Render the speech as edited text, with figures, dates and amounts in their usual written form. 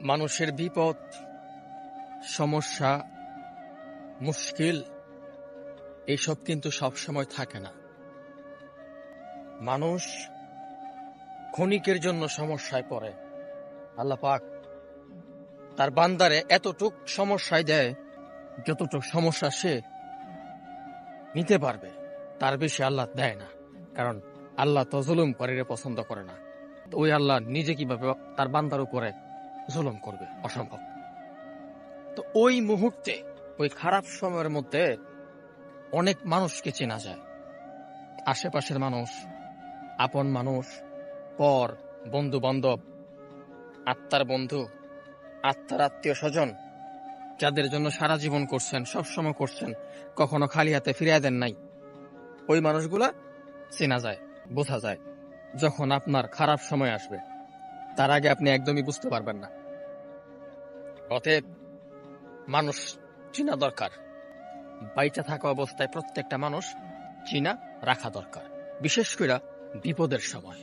মানুষের বিপদ, সমস্যা, মুশকিল এইসব কিন্তু সবসময় থাকে না। মানুষ ক্ষণিকের জন্য সমস্যায় পড়ে। আল্লাহ পাক তার বান্দারে এতটুক সমস্যায় দেয় যতটুক সমস্যা সে নিতে পারবে, তার বেশি আল্লাহ দেয় না। কারণ আল্লাহ তো জুলুমকারীরে পছন্দ করে না। তো ওই আল্লাহ নিজে কিভাবে তার বান্দার উপরে জুলুম করবে? অসম্ভব। তো ওই মুহূর্তে, ওই খারাপ সময়ের মধ্যে অনেক মানুষকে চেনা যায়। আশেপাশের মানুষ, আপন মানুষ, পর, বন্ধু বান্ধব, আত্মার বন্ধু, আত্মার আত্মীয় স্বজন, যাদের জন্য সারা জীবন করছেন, সবসময় করছেন, কখনো খালি হাতে ফিরিয়ে দেন নাই, ওই মানুষগুলা চেনা যায়, বোঝা যায় যখন আপনার খারাপ সময় আসবে। তার আগে আপনি একদমই বুঝতে পারবেন না। অতএব মানুষ চিনা দরকার। বাইচা থাকা অবস্থায় প্রত্যেকটা মানুষ চিনা রাখা দরকার, বিশেষ করে বিপদের সময়।